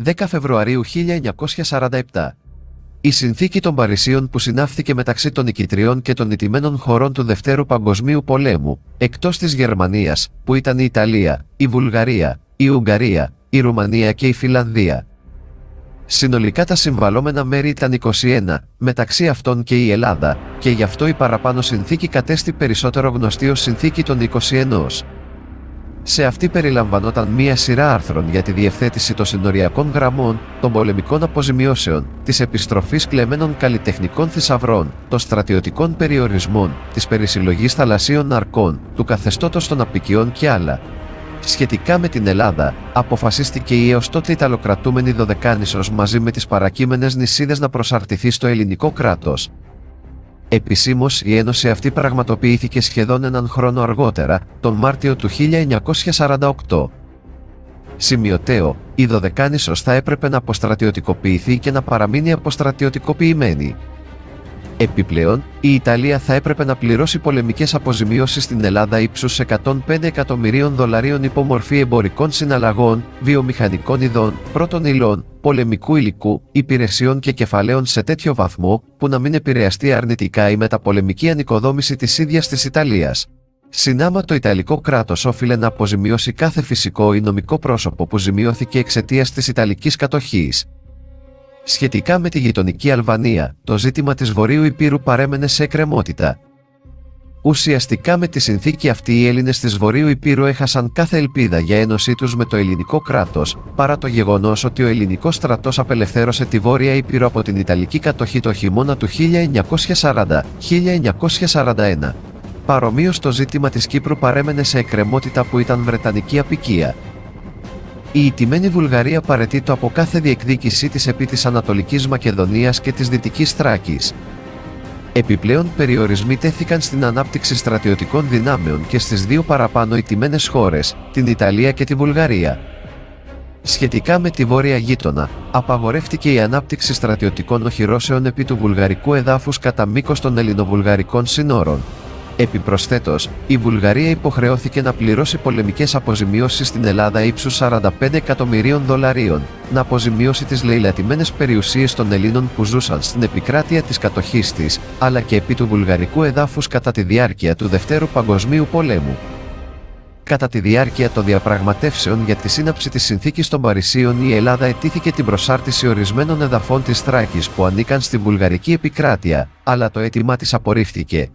10 Φεβρουαρίου 1947. Η Συνθήκη των Παρισίων που συνάφθηκε μεταξύ των νικητριών και των ηττημένων χωρών του Δευτέρου Παγκοσμίου Πολέμου, εκτός της Γερμανίας, που ήταν η Ιταλία, η Βουλγαρία, η Ουγγαρία, η Ρουμανία και η Φινλανδία. Συνολικά τα συμβαλόμενα μέρη ήταν 21, μεταξύ αυτών και η Ελλάδα, και γι' αυτό η παραπάνω συνθήκη κατέστη περισσότερο γνωστή ως Συνθήκη των 21. Σε αυτή περιλαμβανόταν μία σειρά άρθρων για τη διευθέτηση των συνοριακών γραμμών, των πολεμικών αποζημιώσεων, της επιστροφής κλεμμένων καλλιτεχνικών θησαυρών, των στρατιωτικών περιορισμών, της περισυλλογής θαλασσίων ναρκών, του καθεστώτος των αποικιών και άλλα. Σχετικά με την Ελλάδα, αποφασίστηκε η έως τότε Ιταλοκρατούμενη Δωδεκάνησος μαζί με τις παρακείμενες νησίδες να προσαρτηθεί στο ελληνικό κράτος. Επισήμως η ένωση αυτή πραγματοποιήθηκε σχεδόν έναν χρόνο αργότερα, τον Μάρτιο του 1948. Σημειωτέο, η Δωδεκάνησος θα έπρεπε να αποστρατιωτικοποιηθεί και να παραμείνει αποστρατιωτικοποιημένη. Επιπλέον, η Ιταλία θα έπρεπε να πληρώσει πολεμικές αποζημιώσεις στην Ελλάδα ύψους $105 εκατομμυρίων υπομορφή εμπορικών συναλλαγών, βιομηχανικών ειδών, πρώτων υλών, πολεμικού υλικού, υπηρεσιών και κεφαλαίων σε τέτοιο βαθμό που να μην επηρεαστεί αρνητικά η μεταπολεμική ανοικοδόμηση της ίδιας της Ιταλίας. Συνάμα το Ιταλικό κράτος όφιλε να αποζημιώσει κάθε φυσικό ή νομικό πρόσωπο που ζημιώθηκε εξαιτίας της Ιταλικής κατοχής. Σχετικά με τη γειτονική Αλβανία, το ζήτημα της Βορείου Ηπείρου παρέμενε σε εκκρεμότητα. Ουσιαστικά με τη συνθήκη αυτή οι Έλληνες της Βορείου Ηπείρου έχασαν κάθε ελπίδα για ένωσή τους με το ελληνικό κράτος, παρά το γεγονός ότι ο ελληνικός στρατός απελευθέρωσε τη Βόρεια Ηπείρο από την Ιταλική κατοχή το χειμώνα του 1940-1941. Παρομοίως το ζήτημα της Κύπρου παρέμενε σε εκκρεμότητα που ήταν βρετανική αποικία. Η ηττημένη Βουλγαρία παραιτείται από κάθε διεκδίκησή της επί της Ανατολικής Μακεδονίας και της Δυτικής Θράκης. Επιπλέον περιορισμοί τέθηκαν στην ανάπτυξη στρατιωτικών δυνάμεων και στις δύο παραπάνω ηττημένες χώρες, την Ιταλία και τη Βουλγαρία. Σχετικά με τη βόρεια γείτονα, απαγορεύτηκε η ανάπτυξη στρατιωτικών οχυρώσεων επί του βουλγαρικού εδάφους κατά μήκος των ελληνοβουλγαρικών συνόρων. Επιπροσθέτως, η Βουλγαρία υποχρεώθηκε να πληρώσει πολεμικές αποζημιώσεις στην Ελλάδα ύψους $45 εκατομμυρίων, να αποζημιώσει τις λαιλατημένες περιουσίες των Ελλήνων που ζούσαν στην επικράτεια της κατοχής της, αλλά και επί του βουλγαρικού εδάφους κατά τη διάρκεια του Δευτέρου Παγκοσμίου Πολέμου. Κατά τη διάρκεια των διαπραγματεύσεων για τη σύναψη της Συνθήκης των Παρισίων, η Ελλάδα αιτήθηκε την προσάρτηση ορισμένων εδαφών της Θράκης που ανήκαν στην βουλγαρική επικράτεια, αλλά το αίτημά της απορρίφθηκε.